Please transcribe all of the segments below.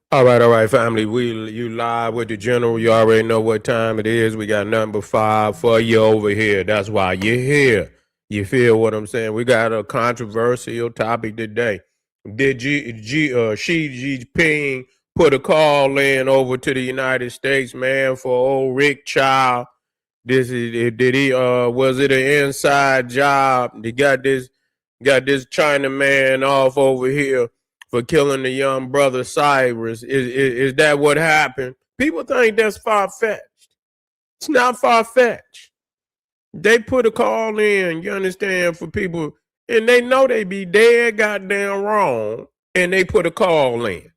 All right, family. You live with the general. You already know what time it is. We got number 5 for you over here. That's why you're here. You feel what I'm saying? We got a controversial topic today. Did Xi Jinping put a call in over to the United States, man, for old Rick Chow? Did he was it an inside job? They got this China man off over here for killing the young brother Cyrus. Is that what happened? People think that's far fetched. It's not far fetched. They put a call in, you understand, for people, and they know they be dead goddamn wrong, and they put a call in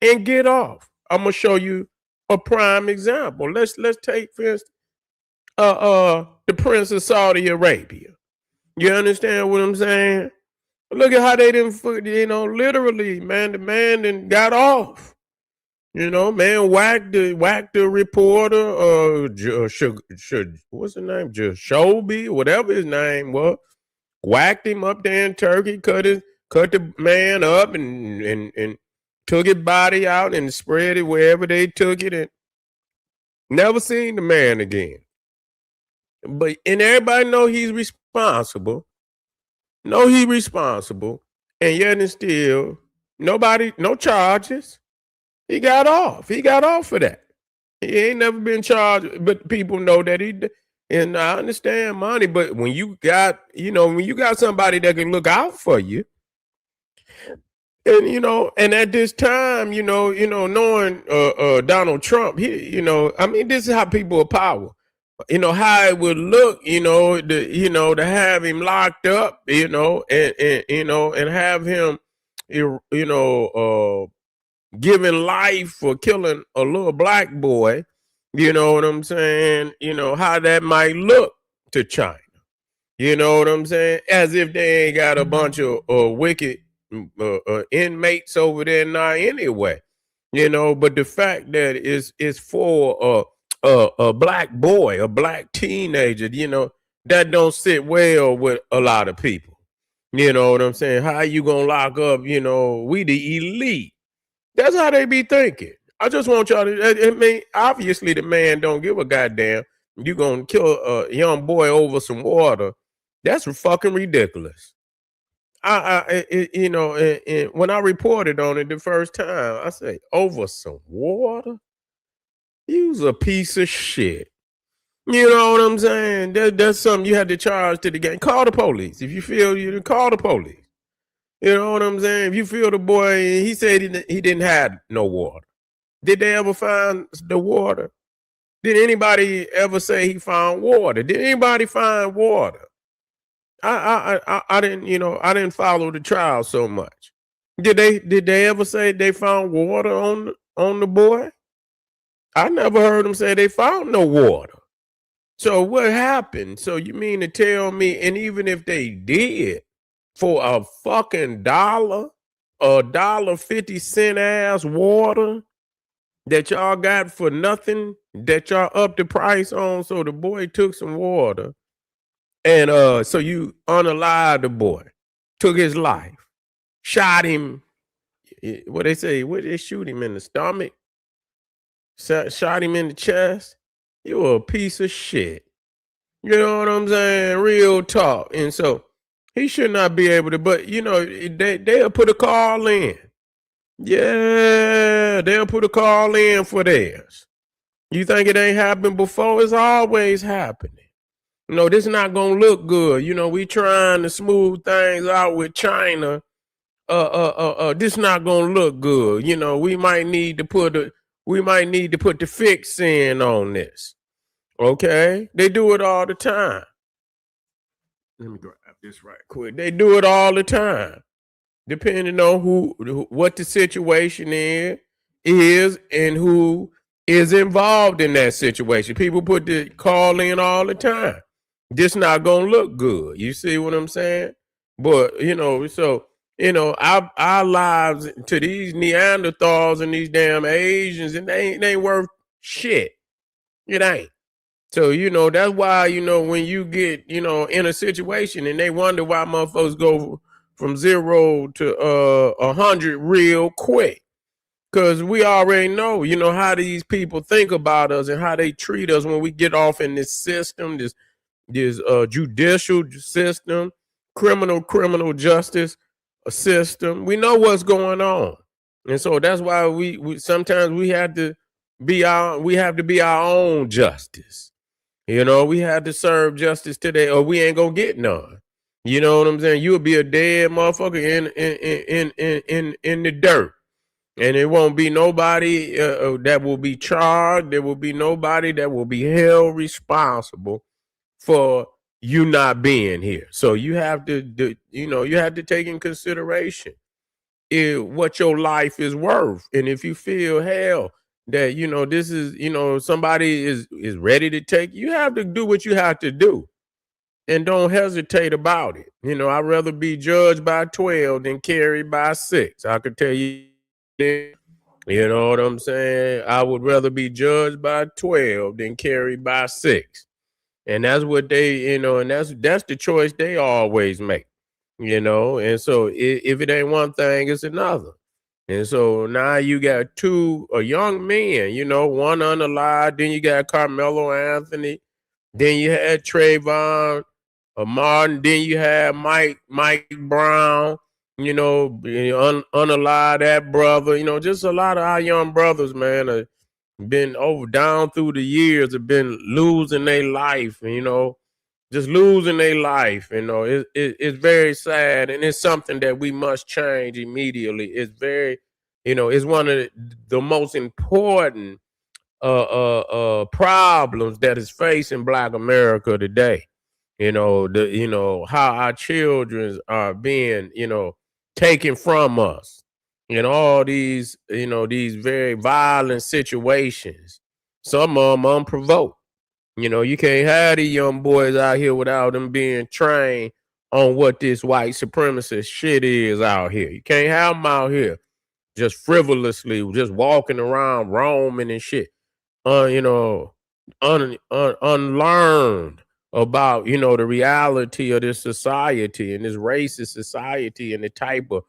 and get off. I'm gonna show you a prime example. Let's take for instance, the Prince of Saudi Arabia. You understand what I'm saying? Look at how they didn't, literally, man. The man then got off. Man whacked the reporter. What's his name? Shobi, whatever his name was. Whacked him up there in Turkey. Cut the man up and took his body out and spread it wherever they took it, and never seen the man again. And everybody know he's responsible. Know he responsible, and yet and still no charges. He got off. He got off for that. He ain't never been charged, but people know that and I understand money, but when you got somebody that can look out for you, and at this time, knowing Donald Trump, this is how people are power. How it would look, to have him locked up, and have him, giving life for killing a little black boy. You know what I'm saying? How that might look to China. You know what I'm saying? As if they ain't got a bunch of wicked inmates over there now anyway. But the fact that it's for a black boy, a black teenager, that don't sit well with a lot of people. You know what I'm saying? How you gonna lock up, we the elite? That's how they be thinking. I just want y'all to, obviously the man don't give a goddamn. You gonna kill a young boy over some water. That's fucking ridiculous. And when I reported on it the first time, I say, over some water? You's a piece of shit. You know what I'm saying? That's something you had to charge to the game. Call the police. If you feel you call the police. You know what I'm saying? If you feel the boy, he said he didn't have no water. Did they ever find the water? Did anybody ever say he found water? Did anybody find water? I didn't, I didn't follow the trial so much. Did they ever say they found water on the boy? I never heard them say they found no water. So what happened? So you mean to tell me, and even if they did, for a fucking $1, $1.50 ass water that y'all got for nothing, that y'all upped the price on, so the boy took some water, and so you unalived the boy, took his life, shot him. What they say? What they shoot him in the stomach? Shot him in the chest. You a piece of shit. You know what I'm saying? Real talk. And so he should not be able to, but they'll put a call in. Yeah, they'll put a call in for theirs. You think it ain't happened before? It's always happening. This is not gonna look good. We trying to smooth things out with China. This not gonna look good. We might need to put the fix in on this. Okay? They do it all the time. Let me grab this right quick. They do it all the time, depending on what the situation is and who is involved in that situation. People put the call in all the time. This not gonna look good. You see what I'm saying? But our lives to these Neanderthals and these damn Asians, and they ain't worth shit. It ain't. So, that's why, when you get, in a situation and they wonder why motherfuckers go from 0 to 100 real quick. Because we already know, how these people think about us and how they treat us when we get off in this system, this judicial system, criminal justice system. We know what's going on, and so that's why we sometimes we have to be our own justice. We had to serve justice today, or we ain't gonna get none. You know what I'm saying? You'll be a dead motherfucker in the dirt, and it won't be nobody that will be charged. There will be nobody that will be held responsible for you not being here. So you have to, you have to take in consideration what your life is worth, and if you feel hell that this is somebody is ready to take, you have to do what you have to do, and don't hesitate about it. I'd rather be judged by 12 than carried by 6. I could tell you that. You know what I'm saying? I would rather be judged by 12 than carried by 6. And that's what they, and that's the choice they always make. And so if it ain't one thing, it's another. And so now you got two young men, one unalive, then you got Carmelo Anthony, then you had Trayvon Martin, then you had Mike Brown, unalive that brother, just a lot of our young brothers, man, are been down through the years, have been losing their life, just losing their life. It's very sad, and it's something that we must change immediately. It's very, it's one of the most important problems that is facing Black America today. How our children are being, taken from us. All these, these very violent situations. Some of them unprovoked. You can't have these young boys out here without them being trained on what this white supremacist shit is out here. You can't have them out here just frivolously, just walking around, roaming and shit. Unlearned about, the reality of this society and this racist society and the type of,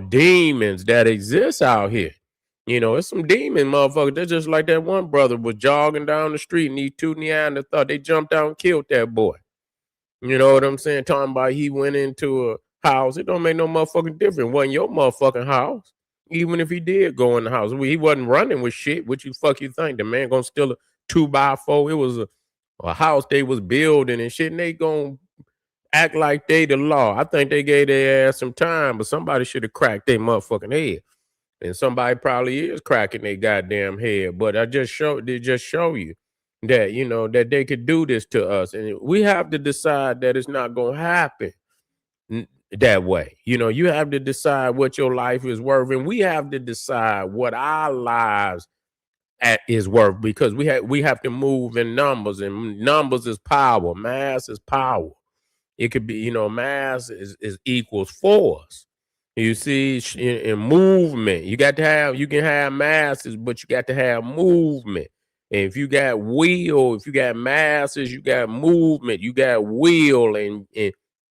demons that exist out here. It's some demon motherfuckers. They're just like that one brother was jogging down the street and these two Neanderthals, they jumped out and killed that boy. You know what I'm saying? Talking about he went into a house. It don't make no motherfucking difference. It wasn't your motherfucking house. Even if he did go in the house. He wasn't running with shit. What you think? The man gonna steal a 2x4? It was a house they was building and shit, and they gonna act like they the law. I think they gave their ass some time, but somebody should have cracked their motherfucking head. And somebody probably is cracking their goddamn head. But they just show you that, that they could do this to us. And we have to decide that it's not gonna happen that way. You have to decide what your life is worth, and we have to decide what our lives is worth, because we have to move in numbers, and numbers is power, mass is power. It could be, mass is equals force. You see, in movement, you can have masses, but you got to have movement. And if you got if you got masses, you got movement, you got will, and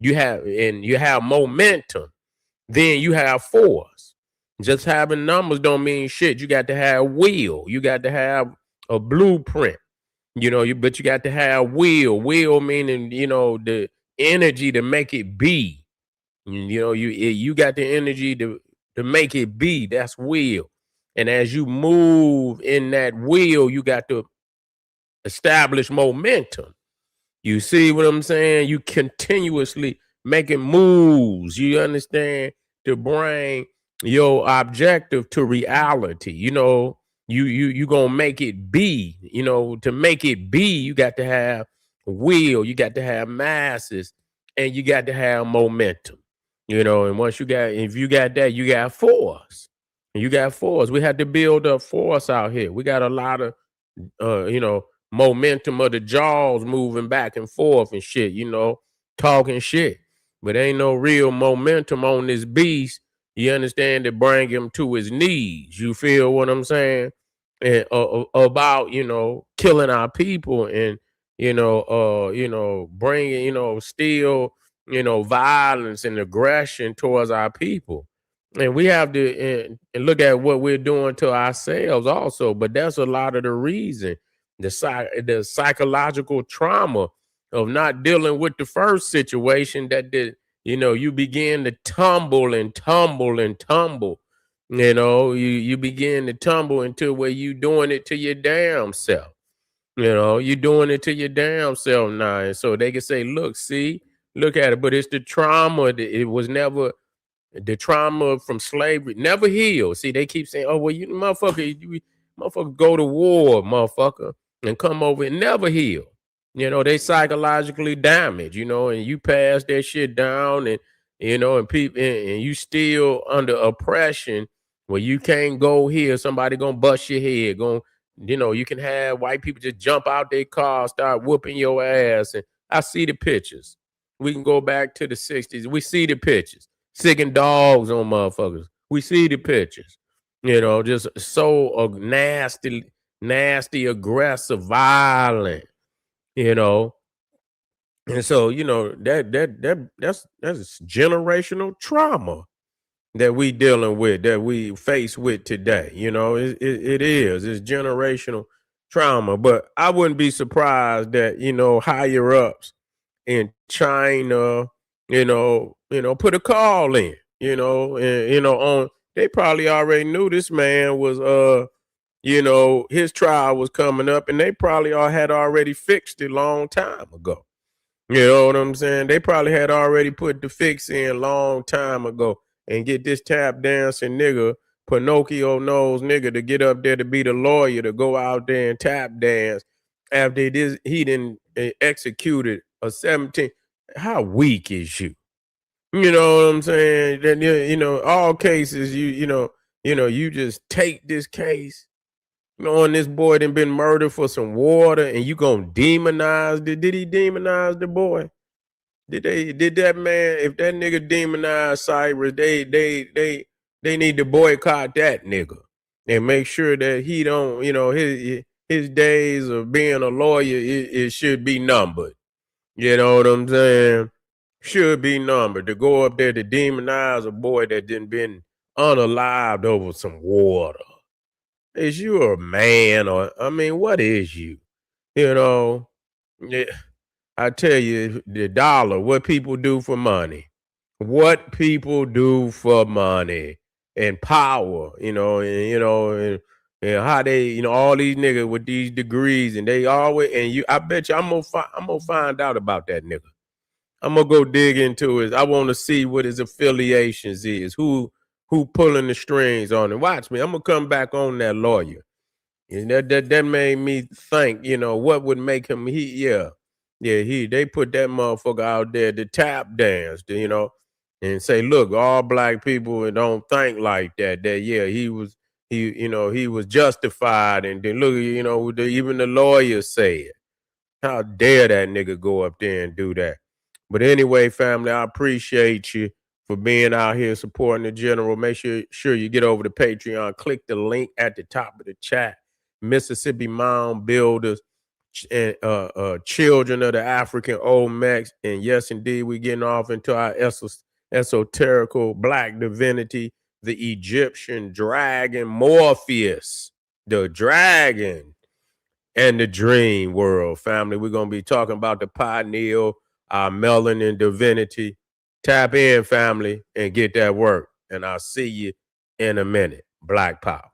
you have momentum, then you have force. Just having numbers don't mean shit. You got to have will. You got to have a blueprint. But you got to have will. Will meaning, the energy to make it be. You got the energy to make it be. That's will. And as you move in that will, you got to establish momentum. You see what I'm saying? You continuously making moves. You understand? To bring your objective to reality. You gonna make it be. To make it be, you got to have will. You got to have masses, and you got to have momentum. And if you got that, you got force. You got force. We had to build up force out here. We got a lot of momentum of the jaws moving back and forth and shit, talking shit. But ain't no real momentum on this beast, you understand, to bring him to his knees. You feel what I'm saying? And about, killing our people and, bringing, still, violence and aggression towards our people. And we have to and look at what we're doing to ourselves also. But that's a lot of the reason the psychological trauma of not dealing with the first situation that you begin to tumble and tumble and tumble. You begin to tumble into where you doing it to your damn self. You're doing it to your damn self now. And so they can say, look, see, look at it. But it's the trauma that it was never the trauma from slavery never healed. See, they keep saying, "Oh, well, motherfucker, go to war, motherfucker, and come over and never heal." They psychologically damaged. And you pass that shit down, and people, and you still under oppression where you can't go here. Somebody gonna bust your head. You can have white people just jump out their car, start whooping your ass, and I see the pictures. We can go back to the '60s. We see the pictures sicking dogs on motherfuckers. We see the pictures, just so nasty, nasty, aggressive, violent, you know. And so, that's generational trauma that we dealing with, that we face with today. It is. It's generational trauma. But I wouldn't be surprised that, higher ups in China, put a call in, and on they probably already knew this man was his trial was coming up, and they probably all had already fixed it long time ago. You know what I'm saying? They probably had already put the fix in long time ago and get this tap dancing nigga, Pinocchio nose nigga to get up there to be the lawyer to go out there and tap dance after he didn't executed a 17. How weak is you? You know what I'm saying? Then all cases you just take this case knowing this boy done been murdered for some water and you gonna demonize did he demonize the boy? Did that man, if that nigga demonized Cyrus, they need to boycott that nigga and make sure that he don't, his days of being a lawyer, it should be numbered. You know what I'm saying? Should be numbered to go up there to demonize a boy that didn't been unalived over some water. Is you a man, or I mean, what is you? You know, yeah, I tell you, the dollar, what people do for money, what people do for money and power, and how they, all these niggas with these degrees, and they always, and I bet you, I'm gonna find out about that nigga. I'm gonna go dig into it. I want to see what his affiliations is, who pulling the strings on it. Watch me. I'm gonna come back on that lawyer. And that made me think, what would make him they put that motherfucker out there to tap dance, and say, look, all black people don't think like that. That he was justified, and then look, even the lawyers say it. How dare that nigga go up there and do that? But anyway, family, I appreciate you for being out here supporting the general. Make sure you get over to Patreon. Click the link at the top of the chat. Mississippi Mound Builders and Children of the African Olmecs. And yes, indeed, we're getting off into our esoterical black divinity, the Egyptian dragon Morpheus, the dragon and the dream world, family. We're going to be talking about the pineal, our melanin divinity. Tap in, family, and get that work. And I'll see you in a minute. Black Power.